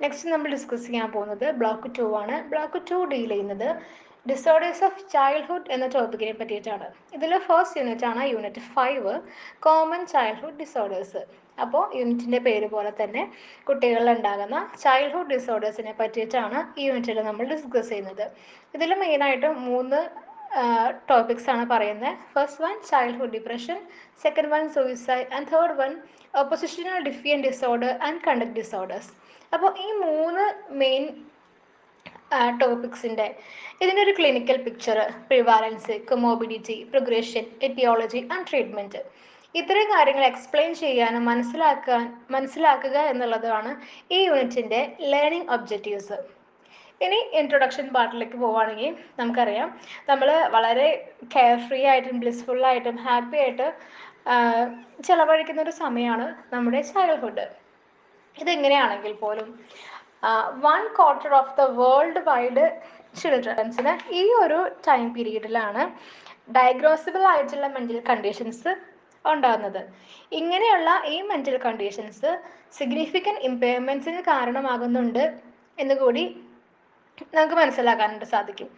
Next നമ്മൾ discuss ചെയ്യാൻ പോകുന്നത് ബ്ലോക്ക് 2 ആണ്. ബ്ലോക്ക് 2 ഡീൽ ചെയ്യുന്നത് ഡിസോർഡേഴ്സ് ഓഫ് ചൈൽഡ്ഹുഡ് എന്ന ടോപ്പിക്കിനെ പറ്റിയിട്ടാണ്. ഇതിൽ ഫസ്റ്റ് യൂണിറ്റ് ആണ് യൂണിറ്റ് 5, കോമൺ ചൈൽഡ്ഹുഡ് ഡിസോർഡേഴ്സ്. അപ്പോൾ യൂണിറ്റിൻ്റെ പേര് പോലെ തന്നെ കുട്ടികളിൽ ഉണ്ടാകുന്ന ചൈൽഡ്ഹുഡ് ഡിസോർഡേഴ്സിനെ പറ്റിയിട്ടാണ് ഈ യൂണിറ്റിൽ നമ്മൾ ഡിസ്കസ് ചെയ്യുന്നത്. ഇതിൽ മെയിനായിട്ടും 3 ടോപ്പിക്സ് ആണ് പറയുന്നത്. First one childhood depression, second one suicide and third one oppositional defiant disorder and conduct disorders. അപ്പോൾ ഈ 3 മെയിൻ ടോപ്പിക്സിൻ്റെ ഇതിൻ്റെ ഒരു clinical picture, prevalence, comorbidity, progression, etiology and treatment, ഇത്രയും കാര്യങ്ങൾ എക്സ്പ്ലെയിൻ ചെയ്യാനും മനസ്സിലാക്കുക എന്നുള്ളതാണ് ഈ യൂണിറ്റിൻ്റെ ലേണിംഗ് ഒബ്ജക്റ്റീവ്സ്. ഇനി ഇൻട്രൊഡക്ഷൻ പാർട്ടിലേക്ക് പോവുകയാണെങ്കിൽ നമുക്കറിയാം, നമ്മൾ വളരെ കെയർ ഫ്രീ ആയിട്ടും ബ്ലിസ്ഫുള്ളായിട്ടും ഹാപ്പി ആയിട്ട് ചിലവഴിക്കുന്ന ഒരു സമയമാണ് നമ്മുടെ ചൈൽഡ്ഹുഡ്. ഇതെങ്ങനെയാണെങ്കിൽ പോലും 1/4 ഓഫ് ദ വേൾഡ് വൈഡ് ചിൽഡ്രൻസിന് ഈ ഒരു ടൈം പീരീഡിലാണ് ഡയഗ്നോസിബിൾ ആയിട്ടുള്ള മെൻ്റൽ കണ്ടീഷൻസ് ഉണ്ടാകുന്നത്. ഇങ്ങനെയുള്ള ഈ മെൻ്റൽ കണ്ടീഷൻസ് സിഗ്നിഫിക്കൻറ്റ് ഇമ്പയർമെൻറ്റ്സിന് കാരണമാകുന്നുണ്ട് എന്നുകൂടി നമുക്ക് മനസ്സിലാക്കാനായിട്ട് സാധിക്കും.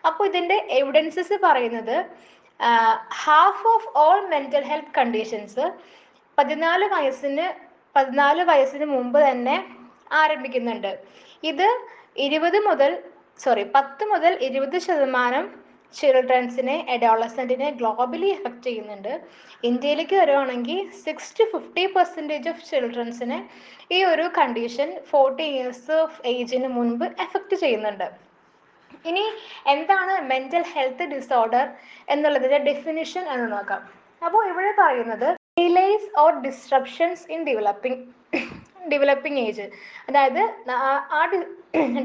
അപ്പോൾ ഇതിൻ്റെ എവിഡൻസസ് പറയുന്നത് half of all mental health conditions 14 വയസ്സിന് മുമ്പ് തന്നെ ആരംഭിക്കുന്നുണ്ട്. ഇത് 10 മുതൽ 20% ചിൽഡ്രൻസിനെ, അഡോളസെൻറ്റിനെ ഗ്ലോബലി എഫക്റ്റ് ചെയ്യുന്നുണ്ട്. ഇന്ത്യയിലേക്ക് വരുവാണെങ്കിൽ 60-50% ഓഫ് ചിൽഡ്രൻസിനെ ഈ ഒരു കണ്ടീഷൻ 40 ഇയേഴ്സ് ഓഫ് ഏജിന് മുൻപ് എഫക്റ്റ് ചെയ്യുന്നുണ്ട്. ഇനി എന്താണ് മെൻ്റൽ ഹെൽത്ത് ഡിസോർഡർ എന്നുള്ളതിൻ്റെ ഡെഫിനിഷൻ എന്ന് നോക്കാം. അപ്പോൾ ഇവിടെ പറയുന്നത് delays or disruptions in developing age, അതായത്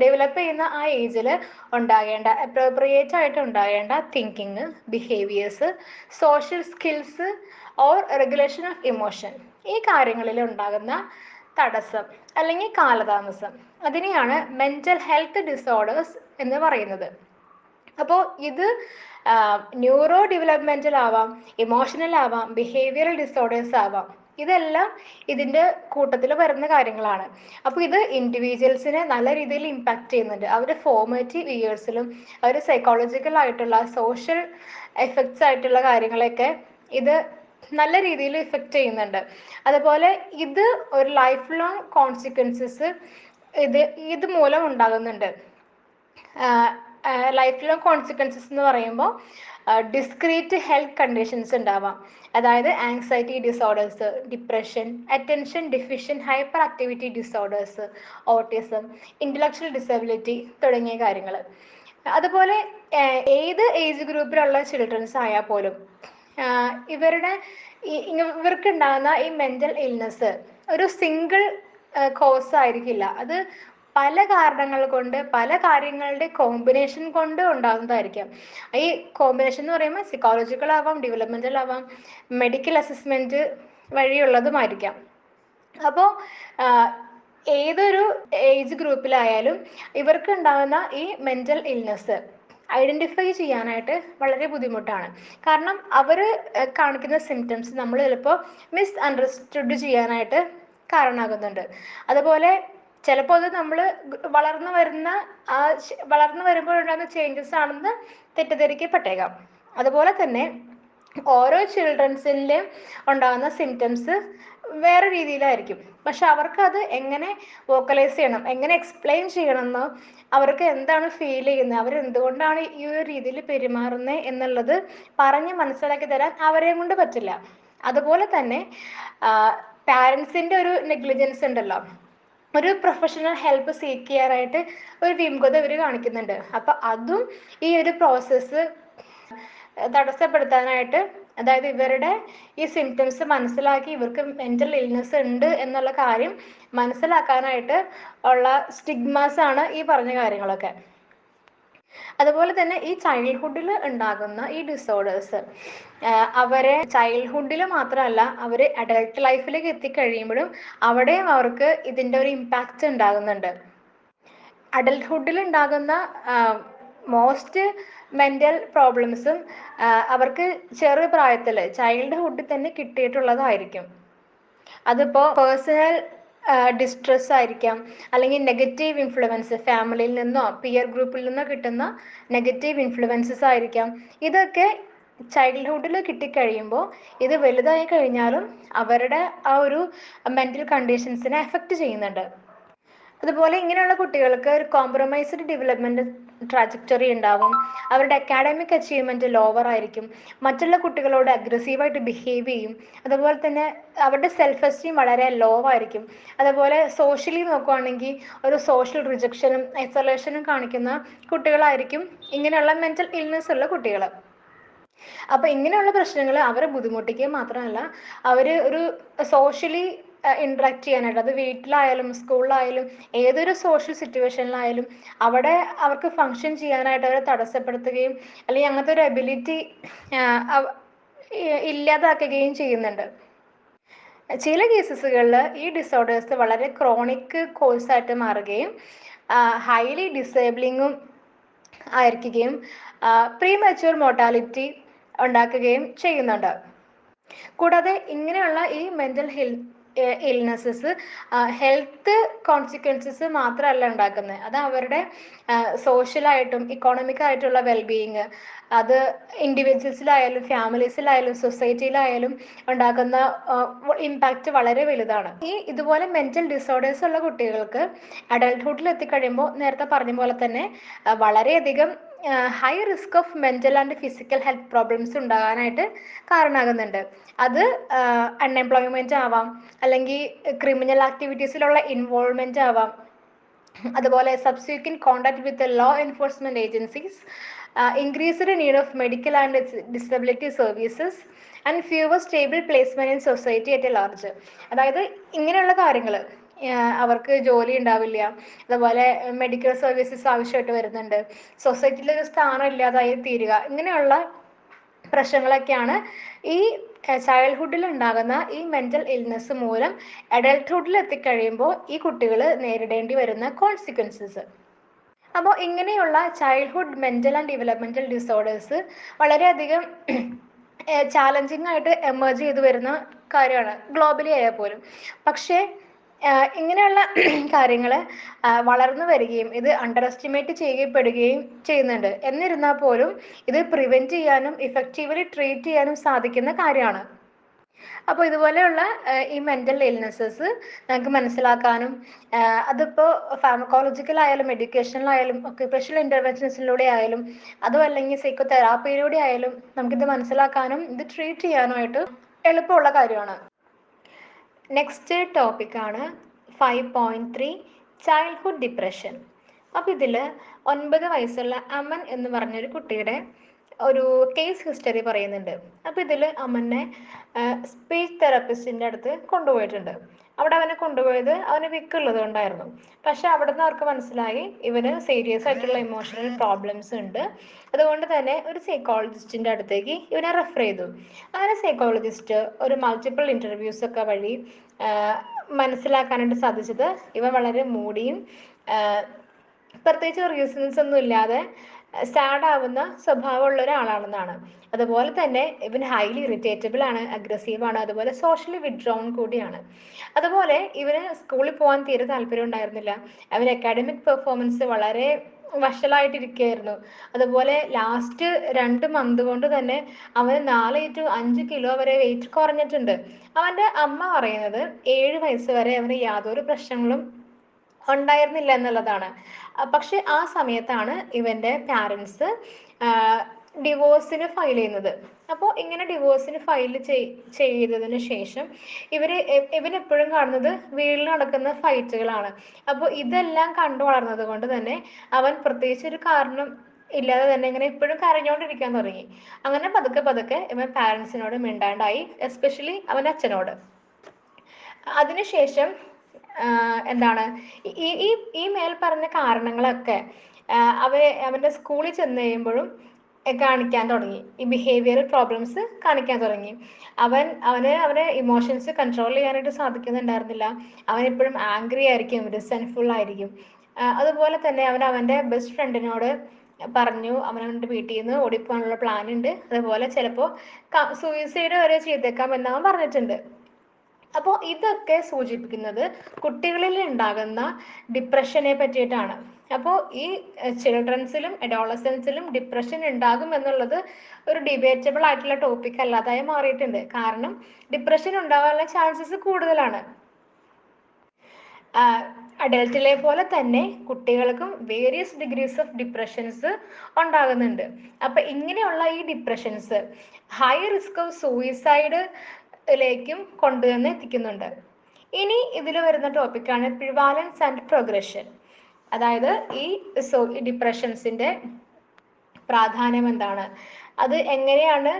ഡെവലപ്പ് ചെയ്യുന്ന ആ ഏജിൽ ഉണ്ടാകേണ്ട അപ്രോപ്രിയേറ്റ് ആയിട്ട് ഉണ്ടാകേണ്ട thinking, behaviours, social skills or regulation of emotion, ഈ കാര്യങ്ങളിൽ ഉണ്ടാകുന്ന തടസ്സം അല്ലെങ്കിൽ കാലതാമസം, അതിനെയാണ് മെൻ്റൽ ഹെൽത്ത് ഡിസോർഡേഴ്സ് എന്ന് പറയുന്നത്. അപ്പോൾ ഇത് ന്യൂറോ ഡെവലപ്മെൻറ്റൽ ആവാം, ഇമോഷണൽ ആവാം, ബിഹേവിയറൽ ഡിസോർഡേഴ്സ് ആവാം. ഇതെല്ലാം ഇതിൻ്റെ കൂട്ടത്തിൽ വരുന്ന കാര്യങ്ങളാണ്. അപ്പോൾ ഇത് ഇൻഡിവിജ്വൽസിനെ നല്ല രീതിയിൽ ഇമ്പാക്റ്റ് ചെയ്യുന്നുണ്ട്. അവർ ഫോർമേറ്റീവ് ഇയേഴ്സിലും അവർ സൈക്കോളജിക്കൽ ആയിട്ടുള്ള സോഷ്യൽ എഫക്ട്സ് ആയിട്ടുള്ള കാര്യങ്ങളൊക്കെ ഇത് നല്ല രീതിയിൽ ഇഫക്റ്റ് ചെയ്യുന്നുണ്ട്. അതുപോലെ ഇത് ഒരു ലൈഫ് ലോങ് കോൺസിക്വൻസസ് ഇത് മൂലം ഉണ്ടാകുന്നുണ്ട്. ലൈഫ് ലോങ് കോൺസിക്വൻസസ് എന്ന് പറയുമ്പോൾ ഡിസ്ക്രീറ്റ് ഹെൽത്ത് കണ്ടീഷൻസ് ഉണ്ടാവാം. അതായത് anxiety disorders, depression, attention deficient hyper activity disorders, autism, intellectual disability തുടങ്ങിയ കാര്യങ്ങൾ. അതുപോലെ ഏത് ഏജ് ഗ്രൂപ്പിലുള്ള ചിൽഡ്രൻസ് ആയാൽ പോലും ഇവർക്ക് ഉണ്ടാകുന്ന ഈ മെൻ്റൽ ഇൽനെസ് ഒരു സിംഗിൾ കോസ് ആയിരിക്കില്ല. അത് പല കാരണങ്ങൾ കൊണ്ട്, പല കാര്യങ്ങളുടെ കോമ്പിനേഷൻ കൊണ്ട് ഉണ്ടാകുന്നതായിരിക്കാം. ഈ കോമ്പിനേഷൻ എന്ന് പറയുമ്പോൾ സൈക്കോളജിക്കൽ ആവാം, ഡെവലപ്മെൻ്റൽ ആവാം, മെഡിക്കൽ അസസ്മെൻറ്റ് വഴിയുള്ളതുമായിരിക്കാം. അപ്പോൾ ഏതൊരു ഏജ് ഗ്രൂപ്പിലായാലും ഇവർക്ക് ഉണ്ടാകുന്ന ഈ മെൻ്റൽ ഇൽനെസ് ഐഡൻറ്റിഫൈ ചെയ്യാനായിട്ട് വളരെ ബുദ്ധിമുട്ടാണ്. കാരണം അവർ കാണിക്കുന്ന സിംറ്റംസ് നമ്മൾ ചിലപ്പോൾ മിസ് അണ്ടർസ്റ്റുഡ് ചെയ്യാനായിട്ട് കാരണമാകുന്നുണ്ട്. അതുപോലെ ചിലപ്പോൾ അത് നമ്മൾ വളർന്നു വരുമ്പോഴുണ്ടാകുന്ന ചേഞ്ചസ് ആണെന്ന് തെറ്റിദ്ധരിക്കപ്പെട്ടേക്കാം. അതുപോലെ തന്നെ ഓരോ ചിൽഡ്രൻസിൻ്റെയും ഉണ്ടാകുന്ന സിംറ്റംസ് വേറെ രീതിയിലായിരിക്കും. പക്ഷെ അവർക്കത് എങ്ങനെ വോക്കലൈസ് ചെയ്യണം, എങ്ങനെ എക്സ്പ്ലെയിൻ ചെയ്യണമെന്നോ, അവർക്ക് എന്താണ് ഫീൽ ചെയ്യുന്നത്, അവരെന്തുകൊണ്ടാണ് ഈ ഒരു രീതിയിൽ പെരുമാറുന്നത് എന്നുള്ളത് പറഞ്ഞ് മനസ്സിലാക്കി തരാൻ അവരെ കൊണ്ട് പറ്റില്ല. അതുപോലെ തന്നെ പാരൻസിൻ്റെ ഒരു നെഗ്ലിജൻസ് ഉണ്ടല്ലോ, ഒരു പ്രൊഫഷണൽ ഹെൽപ്പ് സീക്ക് ചെയ്യാനായിട്ട് ഒരു വിമുഖത ഇവർ കാണിക്കുന്നുണ്ട്. അപ്പം അതും ഈ ഒരു പ്രോസസ്സ് തടസ്സപ്പെടുത്താനായിട്ട്, അതായത് ഇവരുടെ ഈ സിംറ്റംസ് മനസ്സിലാക്കി ഇവർക്ക് മെൻ്റൽ ഇൽനെസ് ഉണ്ട് എന്നുള്ള കാര്യം മനസ്സിലാക്കാനായിട്ട് ഉള്ള സ്റ്റിഗ്മാസ് ആണ് ഈ പറഞ്ഞ കാര്യങ്ങളൊക്കെ. അതുപോലെ തന്നെ ഈ ചൈൽഡ്ഹുഡിൽ ഉണ്ടാകുന്ന ഈ ഡിസോർഡേഴ്സ് അവരെ ചൈൽഡ്ഹുഡിൽ മാത്രമല്ല, അവർ അഡൾട്ട് ലൈഫിലേക്ക് എത്തിക്കഴിയുമ്പോഴും അവിടെയും അവർക്ക് ഇതിൻ്റെ ഒരു ഇമ്പാക്റ്റ് ഉണ്ടാകുന്നുണ്ട്. അഡൾട്ട്ഹുഡിൽ ഉണ്ടാകുന്ന മോസ്റ്റ് മെൻ്റൽ പ്രോബ്ലംസും അവർക്ക് ചെറു പ്രായത്തിൽ ചൈൽഡ്ഹുഡിൽ തന്നെ കിട്ടിയിട്ടുള്ളതായിരിക്കും. അതിപ്പോൾ പേഴ്സണൽ ഡിസ്ട്രെസ് ആയിരിക്കാം, അല്ലെങ്കിൽ നെഗറ്റീവ് ഇൻഫ്ലുവൻസ് ഫാമിലിയിൽ നിന്നോ പിയർ ഗ്രൂപ്പിൽ നിന്നോ കിട്ടുന്ന നെഗറ്റീവ് ഇൻഫ്ലുവൻസസ് ആയിരിക്കാം. ഇതൊക്കെ ചൈൽഡ്ഹുഡിൽ കിട്ടിക്കഴിയുമ്പോൾ ഇത് വലുതായി കഴിഞ്ഞാലും അവരുടെ ആ ഒരു മെൻ്റൽ കണ്ടീഷൻസിനെ എഫക്റ്റ് ചെയ്യുന്നുണ്ട്. അതുപോലെ ഇങ്ങനെയുള്ള കുട്ടികൾക്ക് ഒരു കോംപ്രമൈസ്ഡ് ഡെവലപ്മെന്റ് ട്രാജക്ടറി ഉണ്ടാവും. അവരുടെ അക്കാഡമിക് അച്ചീവ്മെന്റ് ലോവർ ആയിരിക്കും, മറ്റുള്ള കുട്ടികളോട് അഗ്രസീവായിട്ട് ബിഹേവ് ചെയ്യും. അതുപോലെ തന്നെ അവരുടെ സെൽഫ് എസ്റ്റീം വളരെ ലോ ആയിരിക്കും. അതുപോലെ സോഷ്യലി നോക്കുവാണെങ്കിൽ ഒരു സോഷ്യൽ റിജക്ഷനും ഐസൊലേഷനും കാണിക്കുന്ന കുട്ടികളായിരിക്കും ഇങ്ങനെയുള്ള മെന്റൽ ഇൽനെസ് ഉള്ള കുട്ടികൾ. അപ്പോൾ ഇങ്ങനെയുള്ള പ്രശ്നങ്ങൾ അവരെ ബുദ്ധിമുട്ടിക്കുക മാത്രമല്ല, അവർ ഒരു സോഷ്യലി ഇൻട്രാക്ട് ചെയ്യാനായിട്ട്, അത് വീട്ടിലായാലും സ്കൂളിലായാലും ഏതൊരു സോഷ്യൽ സിറ്റുവേഷനിലായാലും അവിടെ അവർക്ക് ഫങ്ഷൻ ചെയ്യാനായിട്ട് അവരെ തടസ്സപ്പെടുത്തുകയും അല്ലെങ്കിൽ അങ്ങനത്തെ ഒരു എബിലിറ്റി ഇല്ലാതാക്കുകയും ചെയ്യുന്നുണ്ട്. ചില കേസസുകളിൽ ഈ ഡിസോർഡേഴ്സ് വളരെ ക്രോണിക് കോഴ്സായിട്ട് മാറുകയും ഹൈലി ഡിസേബിളിങ്ങും ആയിരിക്കുകയും പ്രീ മെച്യൂർ മോർട്ടാലിറ്റി ഉണ്ടാക്കുകയും ചെയ്യുന്നുണ്ട്. കൂടാതെ ഇങ്ങനെയുള്ള ഈ മെൻ്റൽ ഇൽനെസ്സസ് ഹെൽത്ത് കോൺസിക്വൻസസ് മാത്രമല്ല ഉണ്ടാക്കുന്നത്, അത് അവരുടെ സോഷ്യലായിട്ടും ഇക്കോണമിക്കായിട്ടുള്ള വെൽബീയിങ്, അത് ഇൻഡിവിജ്വൽസിലായാലും ഫാമിലീസിലായാലും സൊസൈറ്റിയിലായാലും ഉണ്ടാക്കുന്ന ഇമ്പാക്റ്റ് വളരെ വലുതാണ്. ഇതുപോലെ മെൻ്റൽ ഡിസോർഡേഴ്സ് ഉള്ള കുട്ടികൾക്ക് അഡൾട്ട്ഹുഡിൽ എത്തിക്കഴിയുമ്പോൾ നേരത്തെ പറഞ്ഞ പോലെ തന്നെ വളരെയധികം high risk of mental and physical health problems ഉണ്ടാകാനായിട്ട് കാരണമാകുന്നുണ്ട്. അത് അൺഎംപ്ലോയ്മെൻ്റ് ആവാം, അല്ലെങ്കിൽ ക്രിമിനൽ ആക്ടിവിറ്റീസിലുള്ള ഇൻവോൾവ്മെൻ്റ് ആവാം, അതുപോലെ subsequent contact with law enforcement agencies, increased need of medical and disability services and fewer stable placement in society at A large. അതായത് ഇങ്ങനെയുള്ള കാര്യങ്ങൾ, അവർക്ക് ജോലി ഉണ്ടാവില്ല, അതുപോലെ മെഡിക്കൽ സർവീസസ് ആവശ്യമായിട്ട് വരുന്നുണ്ട്, സൊസൈറ്റിയിൽ ഒരു സ്ഥാനം ഇല്ലാതായി തീരുക, ഇങ്ങനെയുള്ള പ്രശ്നങ്ങളൊക്കെയാണ് ഈ ചൈൽഡ്ഹുഡിൽ ഉണ്ടാകുന്ന ഈ മെൻ്റൽ ഇൽനെസ് മൂലം അഡൾട്ട്ഹുഡിൽ എത്തിക്കഴിയുമ്പോൾ ഈ കുട്ടികൾ നേരിടേണ്ടി വരുന്ന കോൺസിക്വൻസസ്. അപ്പോൾ ഇങ്ങനെയുള്ള childhood mental and developmental disorders വളരെയധികം ചാലഞ്ചിങ് ആയിട്ട് എമേർജ് ചെയ്തു വരുന്ന കാര്യമാണ് ഗ്ലോബലി ആയാൽ പോലും. പക്ഷേ ഇങ്ങനെയുള്ള കാര്യങ്ങൾ വളർന്നു വരികയും ഇത് അണ്ടർ എസ്റ്റിമേറ്റ് ചെയ്യപ്പെടുകയും ചെയ്യുന്നുണ്ട്. എന്നിരുന്നാൽ പോലും ഇത് പ്രിവെൻറ്റ് ചെയ്യാനും ഇഫക്റ്റീവ്ലി ട്രീറ്റ് ചെയ്യാനും സാധിക്കുന്ന കാര്യമാണ്. അപ്പോൾ ഇതുപോലെയുള്ള ഈ മെൻ്റൽ ഇൽനെസ്സസ് നമുക്ക് മനസ്സിലാക്കാനും അതിപ്പോൾ ഫാർമക്കോളജിക്കൽ ആയാലും എഡ്യൂക്കേഷനിലായാലും ഒക്യുപേഷണൽ ഇൻ്റർവെൻഷൻസിലൂടെ ആയാലും അതും അല്ലെങ്കിൽ സൈക്കോ തെറാപ്പിയിലൂടെ ആയാലും നമുക്കിത് മനസ്സിലാക്കാനും ഇത് ട്രീറ്റ് ചെയ്യാനുമായിട്ട് എളുപ്പമുള്ള കാര്യമാണ്. നെക്സ്റ്റ് ടോപ്പിക്കാണ് 5.3 ചൈൽഡ്ഹുഡ് ഡിപ്രഷൻ. അപ്പോൾ ഇതിൽ 9 വയസ്സുള്ള അമൻ എന്ന് പറഞ്ഞൊരു കുട്ടിയുടെ ഒരു കേസ് ഹിസ്റ്ററി പറയുന്നുണ്ട്. അപ്പോൾ ഇതിൽ അമനെ സ്പീച്ച് തെറാപ്പിസ്റ്റിൻ്റെ അടുത്ത് കൊണ്ടുപോയിട്ടുണ്ട്. അവിടെ അവനെ കൊണ്ടുപോയത് അവന് വിക്കുള്ളത് കൊണ്ടായിരുന്നു. പക്ഷെ അവിടെ നിന്ന് അവർക്ക് മനസ്സിലായി ഇവന് സീരിയസ് ആയിട്ടുള്ള ഇമോഷണൽ പ്രോബ്ലംസ് ഉണ്ട്. അതുകൊണ്ട് തന്നെ ഒരു സൈക്കോളജിസ്റ്റിൻ്റെ അടുത്തേക്ക് ഇവനെ റെഫർ ചെയ്തു. അങ്ങനെ സൈക്കോളജിസ്റ്റ് ഒരു മൾട്ടിപ്പിൾ ഇൻ്റർവ്യൂസ് ഒക്കെ വഴി മനസ്സിലാക്കാനായിട്ട് സാധിച്ചത് ഇവൻ വളരെ മൂടിയും പ്രത്യേകിച്ച് റീസൺസ് ഒന്നും ഇല്ലാതെ സാഡ് ആവുന്ന സ്വഭാവമുള്ള ഒരാളാണെന്നാണ്. അതുപോലെ തന്നെ ഇവൻ ഹൈലി ഇറിറ്റേറ്റബിൾ ആണ്, അഗ്രസീവ് ആണ്, അതുപോലെ സോഷ്യലി വിഡ്രോൺ കൂടിയാണ്. അതുപോലെ ഇവന് സ്കൂളിൽ പോകാൻ തീരെ താല്പര്യം ഉണ്ടായിരുന്നില്ല. അവൻ അക്കാഡമിക് പെർഫോമൻസ് വളരെ വഷളായിട്ടിരിക്കുകയായിരുന്നു. അതുപോലെ ലാസ്റ്റ് 2 മന്ത് കൊണ്ട് തന്നെ അവന് 4 to 5 കിലോ വരെ വെയിറ്റ് കുറഞ്ഞിട്ടുണ്ട്. അവൻ്റെ അമ്മ പറയുന്നത് 7 വയസ്സ് വരെ അവന് യാതൊരു പ്രശ്നങ്ങളും ഉണ്ടായിരുന്നില്ല എന്നുള്ളതാണ്. പക്ഷെ ആ സമയത്താണ് ഇവൻ്റെ പാരൻസ് ഡിവോഴ്സിന് ഫയൽ ചെയ്യുന്നത്. അപ്പോൾ ഇങ്ങനെ ഡിവോഴ്സിന് ഫയൽ ചെയ്തതിന് ശേഷം ഇവനെപ്പോഴും കാണുന്നത് വീട്ടിൽ നടക്കുന്ന ഫൈറ്റുകളാണ്. അപ്പോൾ ഇതെല്ലാം കണ്ടു വളർന്നത് കൊണ്ട് തന്നെ അവൻ പ്രത്യേകിച്ച് ഒരു കാരണം ഇല്ലാതെ തന്നെ ഇങ്ങനെ എപ്പോഴും കരഞ്ഞുകൊണ്ടിരിക്കാൻ തുടങ്ങി. അങ്ങനെ പതുക്കെ പതുക്കെ ഇവൻ പാരൻസിനോട് മിണ്ടാണ്ടായി, എസ്പെഷ്യലി അവൻ്റെ അച്ഛനോട്. അതിനുശേഷം എന്താണ് ഈ മേൽ പറഞ്ഞ കാരണങ്ങളൊക്കെ അവൻ്റെ സ്കൂളിൽ ചെന്ന് കഴിയുമ്പോഴും കാണിക്കാൻ തുടങ്ങി. ഈ ബിഹേവിയറൽ പ്രോബ്ലംസ് കാണിക്കാൻ തുടങ്ങി. അവന് ഇമോഷൻസ് കൺട്രോൾ ചെയ്യാനായിട്ട് സാധിക്കുന്നുണ്ടായിരുന്നില്ല. അവൻ എപ്പോഴും ആംഗ്രി ആയിരിക്കും, റിസെൻറ്റ്ഫുൾ ആയിരിക്കും. അതുപോലെ തന്നെ അവൻ്റെ ബെസ്റ്റ് ഫ്രണ്ടിനോട് പറഞ്ഞു അവനവൻ്റെ വീട്ടിൽ നിന്ന് ഓടിപ്പോകാനുള്ള പ്ലാൻ ഉണ്ട്, അതുപോലെ ചിലപ്പോൾ സൂയിസൈഡ് വരെ ചെയ്തേക്കാം എന്നവൻ പറഞ്ഞിട്ടുണ്ട്. അപ്പോൾ ഇതൊക്കെ സൂചിപ്പിക്കുന്നത് കുട്ടികളിൽ ഉണ്ടാകുന്ന ഡിപ്രഷനെ പറ്റിയിട്ടാണ്. അപ്പോൾ ഈ ചിൽഡ്രൻസിലും അഡോളസൻസിലും ഡിപ്രഷൻ ഉണ്ടാകും എന്നുള്ളത് ഒരു ഡിബേറ്റബിൾ ആയിട്ടുള്ള ടോപ്പിക് അല്ലാതായി മാറിയിട്ടുണ്ട്. കാരണം ഡിപ്രഷൻ ഉണ്ടാകാനുള്ള ചാൻസസ് കൂടുതലാണ്. അഡൽട്ടിലെ പോലെ തന്നെ കുട്ടികൾക്കും വേരിയസ് ഡിഗ്രീസ് ഓഫ് ഡിപ്രഷൻസ് ഉണ്ടാകുന്നുണ്ട്. അപ്പൊ ഇങ്ങനെയുള്ള ഈ ഡിപ്രഷൻസ് ഹൈ റിസ്ക് ഓഫ് സൂയിസൈഡിലേക്കും കൊണ്ടുവന്ന് എത്തിക്കുന്നുണ്ട്. ഇനി ഇതിൽ വരുന്ന ടോപ്പിക്കാണ് പ്രിവാലൻസ് ആൻഡ് പ്രോഗ്രഷൻ. അതായത് ഈ ഡിപ്രഷൻസിന്റെ പ്രാധാന്യം എന്താണ്, അത് എങ്ങനെയാണ്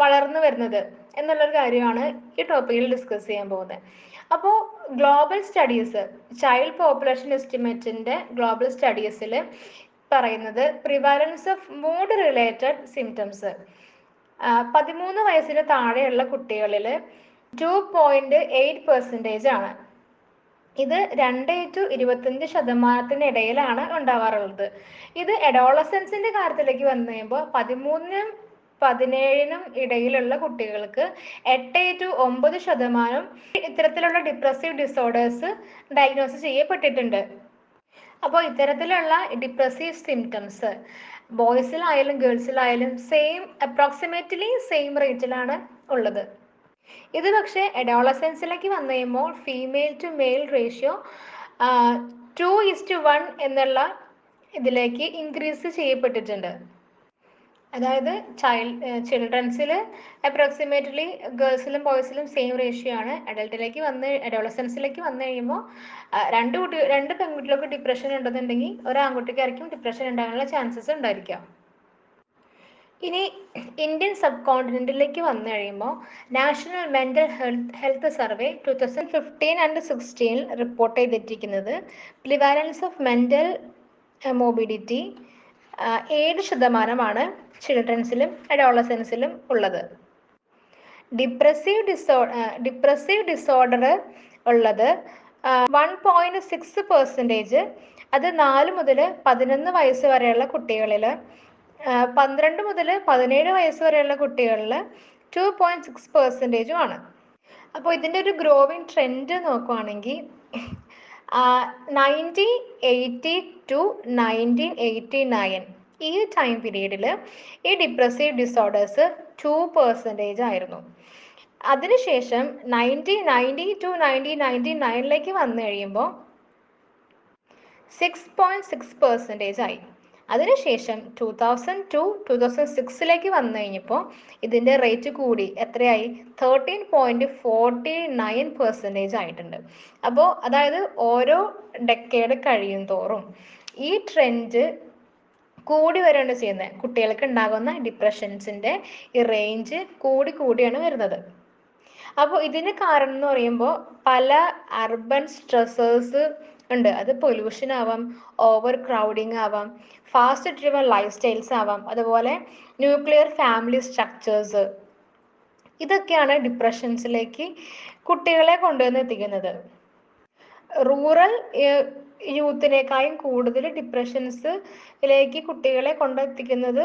വളർന്നു വരുന്നത് എന്നുള്ളൊരു കാര്യമാണ് ഈ ടോപ്പിക്കിൽ ഡിസ്കസ് ചെയ്യാൻ പോകുന്നത്. അപ്പോൾ ഗ്ലോബൽ സ്റ്റഡീസ്, ചൈൽഡ് പോപ്പുലേഷൻ എസ്റ്റിമേറ്റിന്റെ ഗ്ലോബൽ സ്റ്റഡീസിൽ പറയുന്നത് prevalence of mood related symptoms 13 വയസ്സിന് താഴെയുള്ള കുട്ടികളിൽ 2.8% ആണ്. ഇത് 2-25% ഉണ്ടാവാറുള്ളത്. ഇത് അഡോളസൻസിന്റെ കാര്യത്തിലേക്ക് വന്നു കഴിയുമ്പോൾ 13-നും 17-നും ഇടയിലുള്ള കുട്ടികൾക്ക് 8-9% ഇത്തരത്തിലുള്ള ഡിപ്രസീവ് ഡിസോർഡേഴ്സ് ഡയഗ്നോസ് ചെയ്യപ്പെട്ടിട്ടുണ്ട്. അപ്പോൾ ഇത്തരത്തിലുള്ള ഡിപ്രസീവ് സിംറ്റംസ് ബോയ്സിലായാലും ഗേൾസിലായാലും അപ്രോക്സിമേറ്റ്ലി സെയിം റേറ്റിലാണ് ഉള്ളത്. ഇത് പക്ഷേ അഡോളസൻസിലേക്ക് വന്നു കഴിയുമ്പോൾ ഫീമെയിൽ ടു മെയിൽ റേഷ്യോ 2:1 എന്നുള്ള ഇതിലേക്ക് ഇൻക്രീസ് ചെയ്യപ്പെട്ടിട്ടുണ്ട്. അതായത് ചിൽഡ്രൻസിൽ അപ്രോക്സിമേറ്റ്ലി ഗേൾസിലും ബോയ്സിലും സെയിം റേഷ്യോ ആണ്. അഡോളസൻസിലേക്ക് വന്നു കഴിയുമ്പോൾ രണ്ട് പെൺകുട്ടികൾക്ക് ഡിപ്രഷൻ ഉണ്ടെന്നുണ്ടെങ്കിൽ ഒരു ആൺകുട്ടിക്കായിരിക്കും ഡിപ്രഷൻ ഉണ്ടാകാനുള്ള ചാൻസസ് ഉണ്ടായിരിക്കാം. ഇനി ഇന്ത്യൻ സബ് കോണ്ടിനെന്റിലേക്ക് വന്നു കഴിയുമ്പോൾ national mental health survey 2015 and 2016 report ചെയ്തിരിക്കുന്നത് പ്രിവാലൻസ് ഓഫ് മെന്റൽ മോബിഡിറ്റി 7% ചിൽഡ്രൻസിലും അഡോളസൻസിലും ഉള്ളത്. ഡിപ്രസീവ് ഡിസോർഡർ ഉള്ളത് 1.6%. അത് 4 മുതൽ 11 വയസ്സ് വരെയുള്ള കുട്ടികളിൽ, 12 മുതൽ 17 വയസ്സ് വരെയുള്ള കുട്ടികളിൽ 2.6% ആണ്. അപ്പോൾ ഇതിൻ്റെ ഒരു ഗ്രോവിങ് ട്രെൻഡ് നോക്കുവാണെങ്കിൽ 1980 to 1989 ഈ ടൈം പീരീഡിൽ ഈ ഡിപ്രസീവ് ഡിസോർഡേഴ്സ് 2% ആയിരുന്നു. അതിനുശേഷം 1990 to 1999 വന്നു കഴിയുമ്പോൾ 6.6% ആയി. അതിനുശേഷം 2002 2006 വന്നു കഴിഞ്ഞപ്പോൾ ഇതിൻ്റെ റേറ്റ് കൂടി എത്രയായി? 13.49% ആയിട്ടുണ്ട്. അപ്പോൾ അതായത് ഓരോ ഡെക്കേഡ് കഴിയും തോറും ഈ ട്രെൻഡ് കൂടി വരികയാണ് ചെയ്യുന്നത്. കുട്ടികൾക്ക് ഉണ്ടാകുന്ന ഡിപ്രഷൻസിൻ്റെ ഈ റേഞ്ച് കൂടിയാണ് വരുന്നത്. അപ്പോൾ ഇതിന് കാരണം എന്ന് പറയുമ്പോൾ പല അർബൻ സ്ട്രെസ്സേഴ്സ് ഉണ്ട്. അത് പൊല്യൂഷൻ ആവാം, ഓവർ ക്രൗഡിങ് ആവാം, ഫാസ്റ്റ് ഡ്രിവൺ ലൈഫ് സ്റ്റൈൽസ് ആവാം, അതുപോലെ ന്യൂക്ലിയർ ഫാമിലി സ്ട്രക്ചേഴ്സ്. ഇതൊക്കെയാണ് ഡിപ്രഷൻസിലേക്ക് കുട്ടികളെ കൊണ്ടുവന്ന് എത്തിക്കുന്നത്. റൂറൽ യൂത്തിനേക്കാളും കൂടുതൽ ഡിപ്രഷൻസിലേക്ക് കുട്ടികളെ കൊണ്ടെത്തിക്കുന്നത്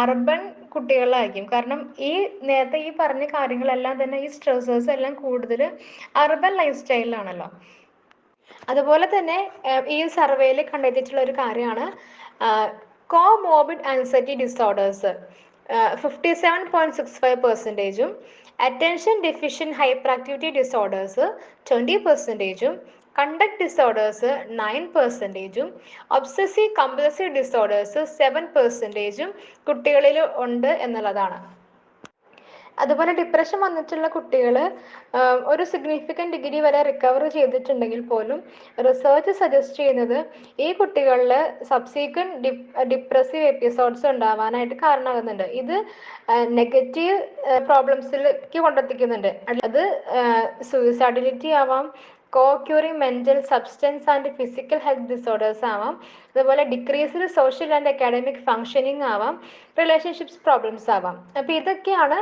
അർബൻ കുട്ടികളായിരിക്കും. കാരണം നേരത്തെ ഈ പറഞ്ഞ കാര്യങ്ങളെല്ലാം തന്നെ, ഈ സ്ട്രെസ്സേഴ്സ് എല്ലാം കൂടുതൽ അർബൻ ലൈഫ് സ്റ്റൈലിലാണല്ലോ. അതുപോലെ തന്നെ ഈ സർവേയിൽ കണ്ടെത്തിയിട്ടുള്ള ഒരു കാര്യമാണ് comorbid anxiety disorders 57.65%, attention deficient hyper activity disorders 20%, conduct disorders 9%, obsessive compulsive disorders 7% കുട്ടികളിൽ ഉണ്ട് എന്നുള്ളതാണ്. അതുപോലെ ഡിപ്രഷൻ വന്നിട്ടുള്ള കുട്ടികൾ ഒരു സിഗ്നിഫിക്കൻറ്റ് ഡിഗ്രി വരെ റിക്കവർ ചെയ്തിട്ടുണ്ടെങ്കിൽ പോലും റിസർച്ച് സജസ്റ്റ് ചെയ്യുന്നത് ഈ കുട്ടികളിൽ സബ്സീക്വൻറ്റ് ഡിപ്രസീവ് എപ്പിസോഡ്സ് ഉണ്ടാവാനായിട്ട് കാരണമാകുന്നുണ്ട്. ഇത് നെഗറ്റീവ് പ്രോബ്ലംസിലേക്ക് കൊണ്ടെത്തിക്കുന്നുണ്ട്. അത് സൂയിസൈഡിലിറ്റി ആവാം, co-occurring mental substance and physical health disorders ആവാം, അതുപോലെ decreased social and academic functioning ആവാം, റിലേഷൻഷിപ്സ് പ്രോബ്ലംസ് ആവാം. അപ്പോൾ ഇതൊക്കെയാണ്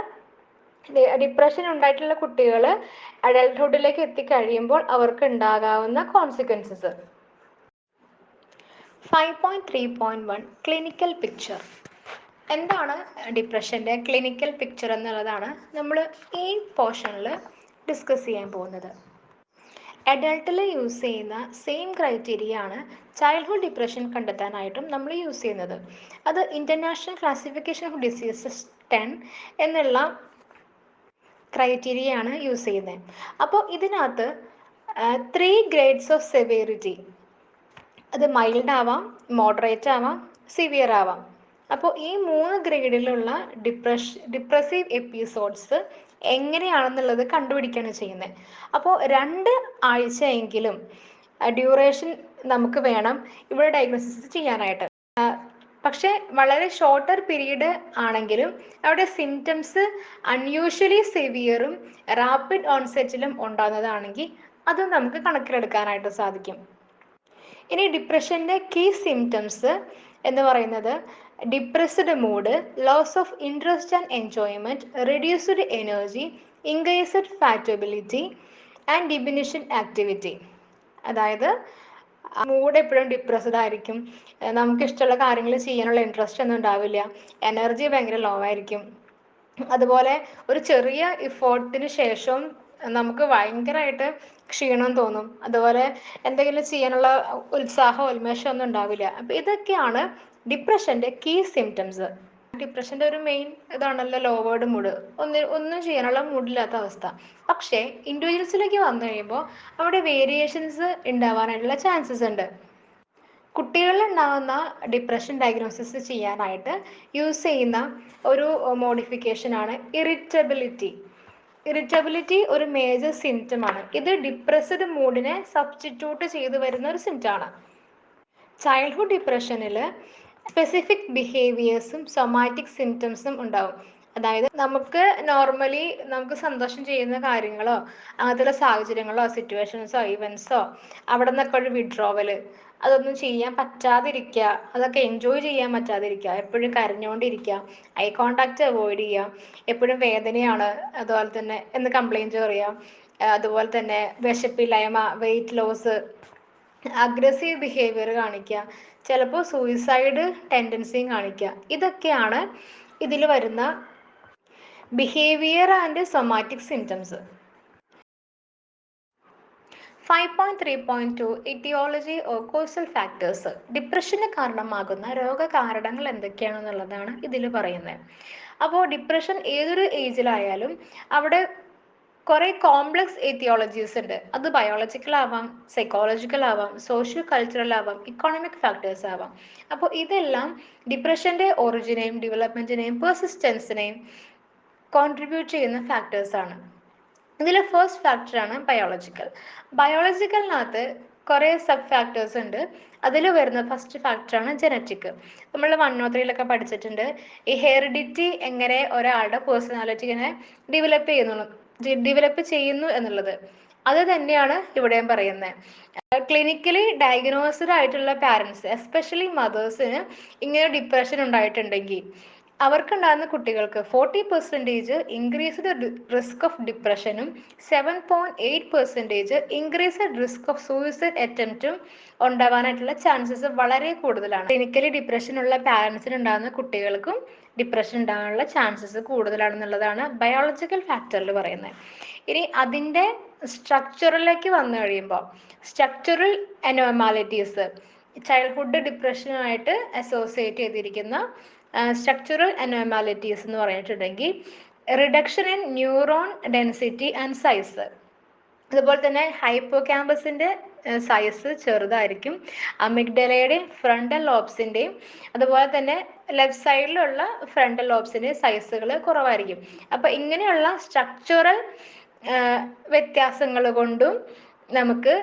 ഡിപ്രഷൻ ഉണ്ടായിട്ടുള്ള കുട്ടികൾ അഡൽട്ട്ഹുഡിലേക്ക് എത്തിക്കഴിയുമ്പോൾ അവർക്ക് ഉണ്ടാകാവുന്ന കോൺസിക്വൻസസ്. 5.3.1 clinical picture. എന്താണ് ഡിപ്രഷൻ്റെ ക്ലിനിക്കൽ പിക്ചർ എന്നുള്ളതാണ് നമ്മൾ ഈ പോർഷനിൽ ഡിസ്കസ് ചെയ്യാൻ പോകുന്നത്. അഡൾട്ടിൽ യൂസ് ചെയ്യുന്ന സെയിം ക്രൈറ്റീരിയ ആണ് ചൈൽഡ്ഹുഡ് ഡിപ്രഷൻ കണ്ടെത്താനായിട്ടും നമ്മൾ യൂസ് ചെയ്യുന്നത്. അത് ഇൻ്റർനാഷണൽ ക്ലാസിഫിക്കേഷൻ ഓഫ് ഡിസീസസ് 10 എന്നുള്ള ക്രൈറ്റീരിയ ആണ് യൂസ് ചെയ്യുന്നത്. അപ്പോൾ ഇതിനകത്ത് 3 ഗ്രേഡ്സ് ഓഫ് സെവേരിറ്റി, അത് മൈൽഡ് ആവാം, മോഡറേറ്റ് ആവാം, സിവിയർ ആവാം. അപ്പോൾ ഈ 3 ഗ്രേഡിലുള്ള ഡിപ്രസീവ് എപ്പിസോഡ്സ് എങ്ങനെയാണെന്നുള്ളത് കണ്ടുപിടിക്കുകയാണ് ചെയ്യുന്നത്. അപ്പോൾ 2 ആഴ്ചയെങ്കിലും ഡ്യൂറേഷൻ നമുക്ക് വേണം ഇവിടെ ഡയഗ്നോസിസ് ചെയ്യാനായിട്ട്. പക്ഷേ വളരെ ഷോർട്ടർ പീരീഡ് ആണെങ്കിലും അവിടെ സിംറ്റംസ് അൺയൂഷ്വലി സിവിയറും റാപ്പിഡ് ഓൺസെറ്റിലും ഉണ്ടാകുന്നതാണെങ്കിൽ അത് നമുക്ക് കണക്കിലെടുക്കാനായിട്ട് സാധിക്കും. ഇനി ഡിപ്രഷൻ്റെ കീ സിംറ്റംസ് എന്ന് പറയുന്നത് depressed mood, loss of interest and enjoyment, reduced energy, increased fatigability and diminished activity. അതായത് മൂഡ് എപ്പോഴും ഡിപ്രസ്ഡ് ആയിരിക്കും, നമുക്ക് ഇഷ്ടമുള്ള കാര്യങ്ങൾ ചെയ്യാനുള്ള ഇൻട്രസ്റ്റ് ഒന്നും ഉണ്ടാവില്ല, എനർജി ഭയങ്കര ലോ ആയിരിക്കും. അതുപോലെ ഒരു ചെറിയ ഇഫോർട്ടിന് ശേഷം നമുക്ക് ഭയങ്കരമായിട്ട് ക്ഷീണം തോന്നും, അതുപോലെ എന്തെങ്കിലും ചെയ്യാനുള്ള ഉത്സാഹം ഉന്മേഷം ഒന്നും ഉണ്ടാവില്ല. അപ്പോൾ ഇതൊക്കെയാണ് ഡിപ്രഷൻ്റെ കീ സിംറ്റംസ്. ഡിപ്രഷൻ്റെ ഒരു മെയിൻ ഇതാണല്ലോ ലോവേർഡ് മൂഡ്, ഒന്നും ചെയ്യാനുള്ള മൂഡില്ലാത്ത അവസ്ഥ. പക്ഷേ ഇൻഡിവിജ്വൽസിലേക്ക് വന്നു കഴിയുമ്പോൾ അവിടെ വേരിയേഷൻസ് ഉണ്ടാവാനായിട്ടുള്ള ചാൻസസ് ഉണ്ട്. കുട്ടികളിൽ ഉണ്ടാകുന്ന ഡിപ്രഷൻ ഡയഗ്നോസിസ് ചെയ്യാനായിട്ട് യൂസ് ചെയ്യുന്ന ഒരു മോഡിഫിക്കേഷനാണ് ഇറിറ്റബിലിറ്റി. ഇറിറ്റബിലിറ്റി ഒരു മേജർ സിംറ്റമാണ്. ഇത് ഡിപ്രസ്ഡ് മൂഡിനെ സബ്സ്റ്റിറ്റ്യൂട്ട് ചെയ്തു വരുന്ന ഒരു സിംറ്റമാണ്. ചൈൽഡ്ഹുഡ് ഡിപ്രഷനിൽ സ്പെസിഫിക് ബിഹേവിയേഴ്സും സൊമാറ്റിക് സിംറ്റംസും ഉണ്ടാവും. അതായത് നമുക്ക് നോർമലി നമുക്ക് സന്തോഷം ചെയ്യുന്ന കാര്യങ്ങളോ അങ്ങനത്തെ സാഹചര്യങ്ങളോ സിറ്റുവേഷൻസോ ഇവൻസോ അവിടെ നിന്നൊക്കെ ഒരു വിഡ്രോവല്, അതൊന്നും ചെയ്യാൻ പറ്റാതിരിക്കുക, അതൊക്കെ എൻജോയ് ചെയ്യാൻ പറ്റാതിരിക്കുക, എപ്പോഴും കരഞ്ഞുകൊണ്ടിരിക്കുക, ഐ കോണ്ടാക്റ്റ് അവോയ്ഡ് ചെയ്യുക, എപ്പോഴും വേദനയാണ് അതുപോലെ തന്നെ എന്ന് കംപ്ലൈൻറ്റ് പറയുക, അതുപോലെ തന്നെ വിശപ്പില്ലായ്മ, വെയിറ്റ് ലോസ്, അഗ്രസീവ് ബിഹേവിയർ കാണിക്കുക, ചിലപ്പോൾ സൂയിസൈഡ് ടെൻഡൻസിയും കാണിക്കുക. ഇതൊക്കെയാണ് ഇതിൽ വരുന്ന behaviour and somatic symptoms. 5.3.2 etiology or causal factors. ഡിപ്രഷന് കാരണമാകുന്ന രോഗകാരണങ്ങൾ എന്തൊക്കെയാണെന്നുള്ളതാണ് ഇതിൽ പറയുന്നത്. അപ്പോൾ ഡിപ്രഷൻ ഏതൊരു ഏജിലായാലും അവിടെ കുറേ കോംപ്ലക്സ് എത്തിയോളജീസ് ഉണ്ട്. അത് ബയോളജിക്കൽ ആവാം, സൈക്കോളജിക്കൽ ആവാം, സോഷ്യോ കൾച്ചറൽ ആവാം, ഇക്കോണമിക് ഫാക്ടേഴ്സ് ആവാം. അപ്പോൾ ഇതെല്ലാം ഡിപ്രഷൻ്റെ ഒറിജിനെയും ഡെവലപ്മെൻറ്റിനെയും പെർസിസ്റ്റൻസിനെയും കോൺട്രിബ്യൂട്ട് ചെയ്യുന്ന ഫാക്ടേഴ്സാണ്. ഇതിൽ ഫസ്റ്റ് ഫാക്ടറാണ് ബയോളജിക്കൽ. ബയോളജിക്കലിനകത്ത് കുറേ സബ് ഫാക്ടേഴ്സ് ഉണ്ട്. അതിൽ വരുന്ന ഫസ്റ്റ് ഫാക്ടറാണ് ജനറ്റിക്. നമ്മൾ 103 പഠിച്ചിട്ടുണ്ട് ഈ ഹെറിഡിറ്റി എങ്ങനെ ഒരാളുടെ പേഴ്സണാലിറ്റിനെ ഡെവലപ്പ് ചെയ്യുന്നു എന്നുള്ളത്. അത് തന്നെയാണ് ഇവിടെയും പറയുന്നത്. ക്ലിനിക്കലി ഡയഗ്നോസ്ഡ് ആയിട്ടുള്ള പാരൻസ്, എസ്പെഷ്യലി മദേഴ്സിന് ഇങ്ങനെ ഡിപ്രഷൻ ഉണ്ടായിട്ടുണ്ടെങ്കിൽ അവർക്കുണ്ടാകുന്ന കുട്ടികൾക്ക് 40% ഇൻക്രീസ്ഡ് റിസ്ക് ഓഫ് ഡിപ്രഷനും 7.8% ഇൻക്രീസ്ഡ് റിസ്ക് ഓഫ് സൂയിസൈഡ് അറ്റംപ്റ്റും ഉണ്ടാവാനായിട്ടുള്ള ചാൻസസ് വളരെ കൂടുതലാണ്. ക്ലിനിക്കലി ഡിപ്രഷൻ ഉള്ള പാരൻസിന് ഉണ്ടാകുന്ന കുട്ടികൾക്കും ഡിപ്രഷൻ ഉണ്ടാകാനുള്ള ചാൻസസ് കൂടുതലാണെന്നുള്ളതാണ് ബയോളജിക്കൽ ഫാക്ടറിൽ പറയുന്നത്. ഇനി അതിൻ്റെ സ്ട്രക്ചറിലേക്ക് വന്നു കഴിയുമ്പോൾ സ്ട്രക്ചറൽ അനോമാലിറ്റീസ്, ചൈൽഡ്ഹുഡ് ഡിപ്രഷനുമായിട്ട് അസോസിയേറ്റ് ചെയ്തിരിക്കുന്ന സ്ട്രക്ചറൽ അനോമാലിറ്റീസ് എന്ന് പറഞ്ഞിട്ടുണ്ടെങ്കിൽ reduction in neuron density and size, അതുപോലെ തന്നെ ഹൈപ്പോ ക്യാമ്പസിൻ്റെ സൈസ് ചെറുതായിരിക്കും, അമിഗ്ഡലയുടെയും ഫ്രണ്ടൽ ലോബ്സിൻ്റെയും അതുപോലെ തന്നെ ലെഫ്റ്റ് സൈഡിലുള്ള ഫ്രണ്ടൽ ലോബ്സിൻ്റെയും സൈസുകൾ കുറവായിരിക്കും. അപ്പോൾ ഇങ്ങനെയുള്ള സ്ട്രക്ചറൽ വ്യത്യാസങ്ങൾ കൊണ്ടും നമുക്ക്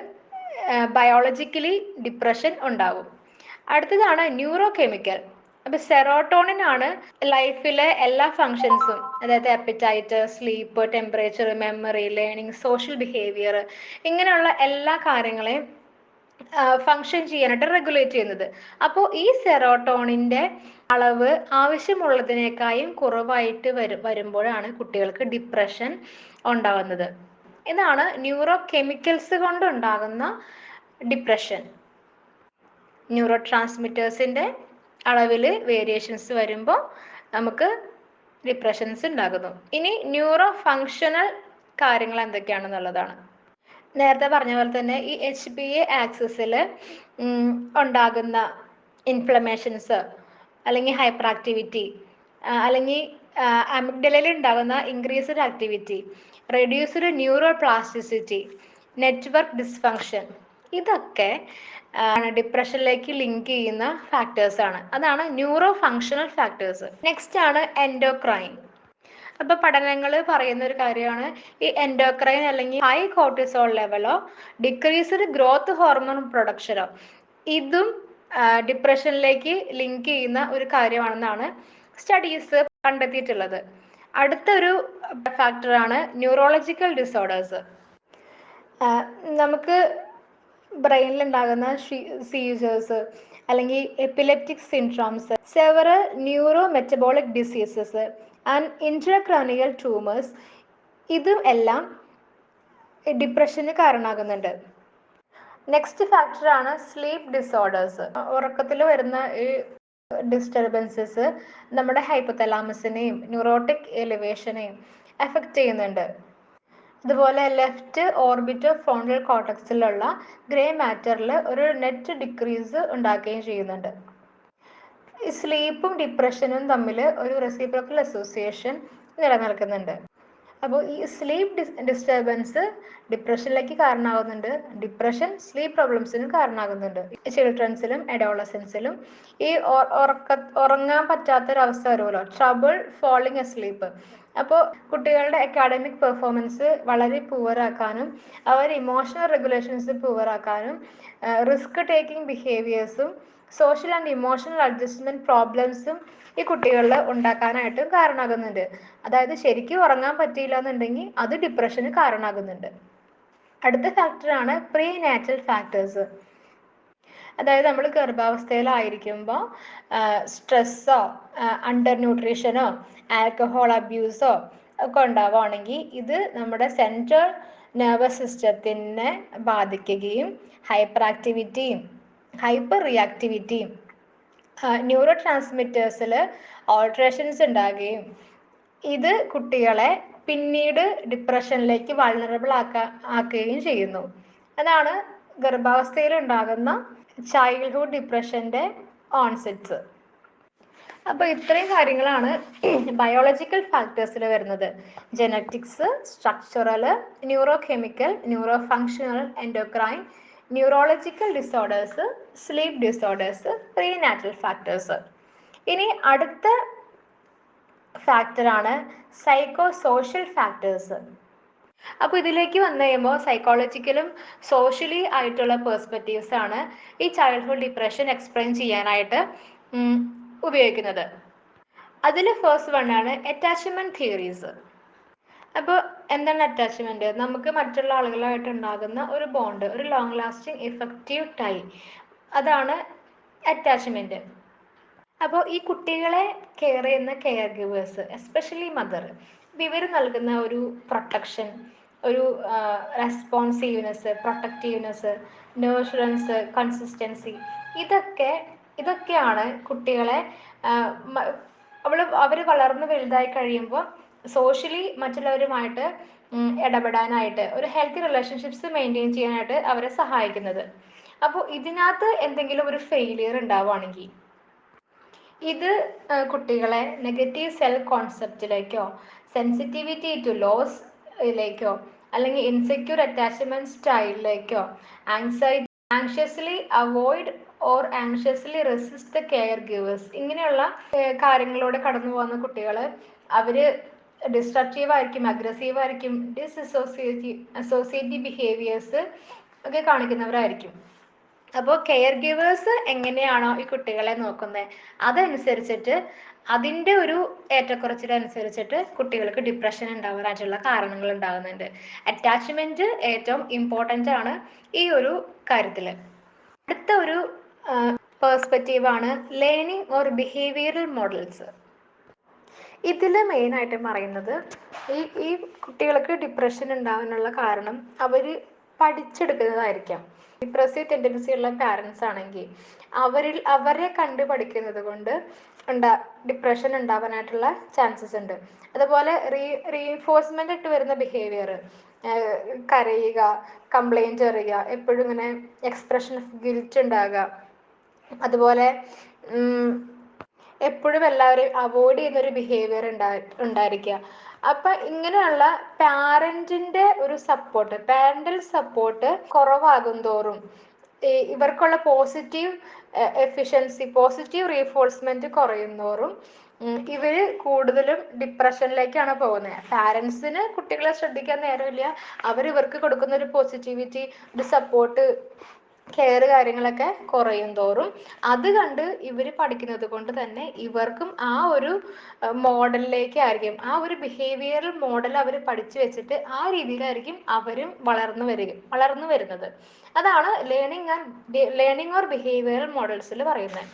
ബയോളജിക്കലി ഡിപ്രഷൻ ഉണ്ടാകും. അടുത്തതാണ് ന്യൂറോ കെമിക്കൽ. അപ്പോൾ സെറോട്ടോണിൻ ആണ് ലൈഫിലെ എല്ലാ ഫങ്ഷൻസും, അതായത് apatite, sleep, temperature, memory, learning, social behaviour, ഇങ്ങനെയുള്ള എല്ലാ കാര്യങ്ങളെയും ഫങ്ഷൻ ചെയ്യാനായിട്ട് റെഗുലേറ്റ് ചെയ്യുന്നത്. അപ്പോൾ ഈ സെറോട്ടോണിൻ്റെ അളവ് ആവശ്യമുള്ളതിനേക്കാളും കുറവായിട്ട് വരുമ്പോഴാണ് കുട്ടികൾക്ക് ഡിപ്രഷൻ ഉണ്ടാകുന്നത്. ഇതാണ് ന്യൂറോ കെമിക്കൽസ് കൊണ്ടുണ്ടാകുന്ന ഡിപ്രഷൻ. ന്യൂറോ ട്രാൻസ്മിറ്റേഴ്സിൻ്റെ അളവിൽ വേരിയേഷൻസ് വരുമ്പോൾ നമുക്ക് ഡിപ്രഷൻസ് ഉണ്ടാകുന്നു. ഇനി ന്യൂറോ ഫങ്ഷണൽ കാര്യങ്ങൾ എന്തൊക്കെയാണെന്നുള്ളതാണ്. നേരത്തെ പറഞ്ഞ പോലെ തന്നെ ഈ HPA ആക്സിസിൽ ഉണ്ടാകുന്ന ഇൻഫ്ലമേഷൻസ് അല്ലെങ്കിൽ ഹൈപ്പർ ആക്ടിവിറ്റി അല്ലെങ്കിൽ അമിഗ്ഡലയിൽ ഉണ്ടാകുന്ന increased activity, reduced neuroplasticity, network dysfunction, ഇതൊക്കെ ഡിപ്രഷനിലേക്ക് ലിങ്ക് ചെയ്യുന്ന ഫാക്ടേഴ്സ് ആണ്. അതാണ് ന്യൂറോ ഫങ്ഷണൽ ഫാക്ടേഴ്സ്. നെക്സ്റ്റ് ആണ് എൻഡോക്രൈൻ. അപ്പോൾ പഠനങ്ങൾ പറയുന്ന ഒരു കാര്യമാണ് ഈ എൻഡോക്രൈൻ അല്ലെങ്കിൽ ഹൈ കോർട്ടിസോൾ ലെവലോ ഡിക്രീസ്ഡ് ഗ്രോത്ത് ഹോർമോൺ പ്രൊഡക്ഷനോ ഇതും ഡിപ്രഷനിലേക്ക് ലിങ്ക് ചെയ്യുന്ന ഒരു കാര്യമാണെന്നാണ് സ്റ്റഡീസ് കണ്ടെത്തിയിട്ടുള്ളത്. അടുത്തൊരു ഫാക്ടറാണ് ന്യൂറോളജിക്കൽ ഡിസോർഡേഴ്സ്. നമുക്ക് ബ്രെയിനിൽ ഉണ്ടാകുന്ന സീസേഴ്സ് അല്ലെങ്കിൽ epileptic syndromes, several neuro metabolic diseases and intracranial tumours, ഇതും എല്ലാം ഡിപ്രഷന് കാരണമാകുന്നുണ്ട്. നെക്സ്റ്റ് ഫാക്ടറാണ് സ്ലീപ്പ് ഡിസോർഡേഴ്സ്. ഉറക്കത്തിൽ വരുന്ന ഈ ഡിസ്റ്റർബൻസസ് നമ്മുടെ ഹൈപ്പോതലാമസിനെയും ന്യൂറോട്ടിക് എലിവേഷനെയും എഫക്റ്റ് ചെയ്യുന്നുണ്ട്. അതുപോലെ ലെഫ്റ്റ് ഓർബിറ്റോ ഫ്രോണ്ടൽ കോർട്ടക്സിലുള്ള ഗ്രേ മാറ്ററിൽ ഒരു നെറ്റ് ഡിക്രീസ് ഉണ്ടാക്കുകയും ചെയ്യുന്നുണ്ട്. ഈ സ്ലീപ്പും ഡിപ്രഷനും തമ്മിൽ ഒരു റെസിപ്രോക്കൽ അസോസിയേഷൻ നിലനിൽക്കുന്നുണ്ട്. അപ്പോൾ ഈ സ്ലീപ്പ് ഡിസ്റ്റർബൻസ് ഡിപ്രഷനിലേക്ക് കാരണമാകുന്നുണ്ട്, ഡിപ്രഷൻ സ്ലീപ്പ് പ്രോബ്ലംസിനും കാരണമാകുന്നുണ്ട്. ചിൽഡ്രൻസിലും അഡോളസൻസിലും ഈ ഉറങ്ങാൻ പറ്റാത്തൊരവസ്ഥ വരുമല്ലോ, ട്രബിൾ ഫോളിങ് അസ്ലീപ്പ്. അപ്പോൾ കുട്ടികളുടെ അക്കാഡമിക് പെർഫോമൻസ് വളരെ പൂവറാക്കാനും അവർ ഇമോഷണൽ റെഗുലേഷൻസ് പൂവറാക്കാനും റിസ്ക് ടേക്കിംഗ് ബിഹേവിയേഴ്സും സോഷ്യൽ ആൻഡ് ഇമോഷണൽ അഡ്ജസ്റ്റ്മെന്റ് പ്രോബ്ലംസും ഈ കുട്ടികളിൽ ഉണ്ടാക്കാനായിട്ടും കാരണമാകുന്നുണ്ട്. അതായത് ശരിക്കും ഉറങ്ങാൻ പറ്റിയില്ല എന്നുണ്ടെങ്കിൽ അത് ഡിപ്രഷന് കാരണമാകുന്നുണ്ട്. അടുത്ത ഫാക്ടറാണ് പ്രീ നാറ്റൽ ഫാക്ടേഴ്സ്. അതായത് നമ്മൾ ഗർഭാവസ്ഥയിലായിരിക്കുമ്പോൾ സ്ട്രെസ്സോ അണ്ടർ ന്യൂട്രീഷനോ ആൽക്കഹോൾ അബ്യൂസോ ഒക്കെ ഉണ്ടാവുകയാണെങ്കിൽ ഇത് നമ്മുടെ സെൻട്രൽ നെർവസ് സിസ്റ്റത്തിനെ ബാധിക്കുകയും ഹൈപ്പർ ആക്ടിവിറ്റിയും ഹൈപ്പർ റിയാക്ടിവിറ്റിയും ന്യൂറോ ട്രാൻസ്മിറ്റേഴ്സിൽ ഓൾട്ടറേഷൻസ് ഉണ്ടാകുകയും ഇത് കുട്ടികളെ പിന്നീട് ഡിപ്രഷനിലേക്ക് വൾണറബിൾ ആക്കുകയും ചെയ്യുന്നു. അതാണ് ഗർഭാവസ്ഥയിൽ ഉണ്ടാകുന്ന ചൈൽഡ്ഹുഡ് ഡിപ്രഷൻ്റെ ഓൺസെറ്റ്സ്. അപ്പോൾ ഇത്രയും കാര്യങ്ങളാണ് ബയോളജിക്കൽ ഫാക്ടേഴ്സിൽ വരുന്നത്. Genetics, structural, neuro chemical, neuro functional, endocrine, neurological disorders, sleep disorders, pre natal factors. ഇനി അടുത്ത ഫാക്ടറാണ് സൈക്കോ സോഷ്യൽ ഫാക്ടേഴ്സ്. അപ്പോൾ ഇതിലേക്ക് വന്നു കഴിയുമ്പോൾ സൈക്കോളജിക്കലും സോഷ്യലി ആയിട്ടുള്ള പെർസ്പെക്റ്റീവ്സ് ആണ് ഈ ചൈൽഡ്ഹുഡ് ഡിപ്രഷൻ എക്സ്പ്ലെയിൻ ചെയ്യാനായിട്ട് ഉപയോഗിക്കുന്നത്. അതിൽ ഫസ്റ്റ് വൺ ആണ് അറ്റാച്ച്മെന്റ് തിയറീസ്. അപ്പോൾ എന്താണ് അറ്റാച്ച്മെന്റ്? നമുക്ക് മറ്റുള്ള ആളുകളായിട്ട് ഉണ്ടാകുന്ന ഒരു ബോണ്ട്, ഒരു ലോങ് ലാസ്റ്റിംഗ് ഇഫക്റ്റീവ് ടൈ, അതാണ് അറ്റാച്ച്മെന്റ്. അപ്പോൾ ഈ കുട്ടികളെ കെയർ ചെയ്യുന്ന കെയർ ഗിവേഴ്സ്, എസ്പെഷ്യലി മദർ, ഇവർ നൽകുന്ന ഒരു പ്രൊട്ടക്ഷൻ, ഒരു റെസ്പോൺസീവ്നെസ്, പ്രൊട്ടക്റ്റീവ്നെസ്, നേർച്ചറൻസ്, കൺസിസ്റ്റൻസി, ഇതൊക്കെയാണ് കുട്ടികളെ അവർ വളർന്ന് വലുതായി കഴിയുമ്പോൾ സോഷ്യലി മറ്റുള്ളവരുമായിട്ട് ഇടപെടാനായിട്ട്, ഒരു ഹെൽത്തി റിലേഷൻഷിപ്സ് മെയിൻറ്റെയിൻ ചെയ്യാനായിട്ട് അവരെ സഹായിക്കുന്നത്. അപ്പോൾ ഇതിനകത്ത് എന്തെങ്കിലും ഒരു ഫെയിലിയർ ഉണ്ടാവുകയാണെങ്കിൽ ഇത് കുട്ടികളെ നെഗറ്റീവ് സെൽഫ് കോൺസെപ്റ്റിലേക്കോ സെൻസിറ്റിവിറ്റി ടു ലോസിലേക്കോ അല്ലെങ്കിൽ ഇൻസെക്യൂർ അറ്റാച്ച്മെന്റ് സ്റ്റൈലിലേക്കോ anxiously avoid or anxiously resist the caregivers, ഇങ്ങനെയുള്ള കാര്യങ്ങളിലൂടെ കടന്നു പോകുന്ന കുട്ടികൾ അവർ ഡിസ്ട്രക്റ്റീവ് ആയിരിക്കും, അഗ്രസീവ് ആയിരിക്കും, അസോസിയേറ്റീവ് ബിഹേവിയേഴ്സ് ഒക്കെ കാണിക്കുന്നവരായിരിക്കും. അപ്പോൾ കെയർ ഗിവേഴ്സ് എങ്ങനെയാണോ ഈ കുട്ടികളെ നോക്കുന്നത് അതനുസരിച്ചിട്ട് അതിൻ്റെ ഒരു ഏറ്റക്കുറച്ചിലനുസരിച്ചിട്ട് കുട്ടികൾക്ക് ഡിപ്രഷൻ ഉണ്ടാവാനായിട്ടുള്ള കാരണങ്ങൾ ഉണ്ടാകുന്നുണ്ട്. അറ്റാച്ച്മെന്റ് ഏറ്റവും ഇമ്പോർട്ടൻ്റ് ആണ് ഈ ഒരു കാര്യത്തിൽ. അടുത്ത ഒരു പേഴ്സ്പെക്റ്റീവാണ് ലേണിംഗ് ഓർ ബിഹേവിയറൽ മോഡൽസ്. ഇതിൽ മെയിനായിട്ട് പറയുന്നത് ഈ കുട്ടികൾക്ക് ഡിപ്രഷൻ ഉണ്ടാകാനുള്ള കാരണം അവർ പഠിച്ചെടുക്കുന്നതായിരിക്കാം. ഡിപ്രസീവ് ടെൻഡൻസി ഉള്ള പാരൻസ് ആണെങ്കിൽ അവരെ കണ്ടു പഠിക്കുന്നത് കൊണ്ട് ഡിപ്രഷൻ ഉണ്ടാവാനായിട്ടുള്ള ചാൻസസ് ഉണ്ട്. അതുപോലെ റീഇൻഫോഴ്സ്മെന്റ് ഇട്ട് വരുന്ന ബിഹേവിയർ, കരയുക, കംപ്ലൈന്റ് പറയുക, എപ്പോഴും ഇങ്ങനെ എക്സ്പ്രഷൻ ഓഫ് ഗിൽറ്റ് ഉണ്ടാകുക, അതുപോലെ എപ്പോഴും എല്ലാവരെയും അവോയ്ഡ് ചെയ്യുന്ന ഒരു ബിഹേവിയർ ഉണ്ടായിരിക്കുക. അപ്പൊ ഇങ്ങനെയുള്ള പാരന്റിന്റെ ഒരു സപ്പോർട്ട്, പാരന്റൽ സപ്പോർട്ട് കുറവാകും തോറും ഇവർക്കുള്ള പോസിറ്റീവ് എഫിഷ്യൻസി, പോസിറ്റീവ് റീഫോഴ്സ്മെന്റ് കുറയുന്നോറും ഇവര് കൂടുതലും ഡിപ്രഷനിലേക്കാണ് പോകുന്നത്. പാരന്റ്സിന് കുട്ടികളെ ശ്രദ്ധിക്കാൻ നേരമില്ല, ഇവർക്ക് കൊടുക്കുന്ന ഒരു പോസിറ്റിവിറ്റി, ഒരു സപ്പോർട്ട്, കെയർ കാര്യങ്ങളൊക്കെ കുറയും തോറും അത് കണ്ട് ഇവർ പഠിക്കുന്നത് കൊണ്ട് തന്നെ ഇവർക്കും ആ ഒരു മോഡലിലേക്കായിരിക്കും, ആ ഒരു ബിഹേവിയറൽ മോഡൽ അവർ പഠിച്ചു വെച്ചിട്ട് ആ രീതിയിലായിരിക്കും അവരും വളർന്നു വരുന്നത്. അതാണ് ലേണിംഗ് ഓർ ബിഹേവിയറൽ മോഡൽസിൽ പറയുന്നത്.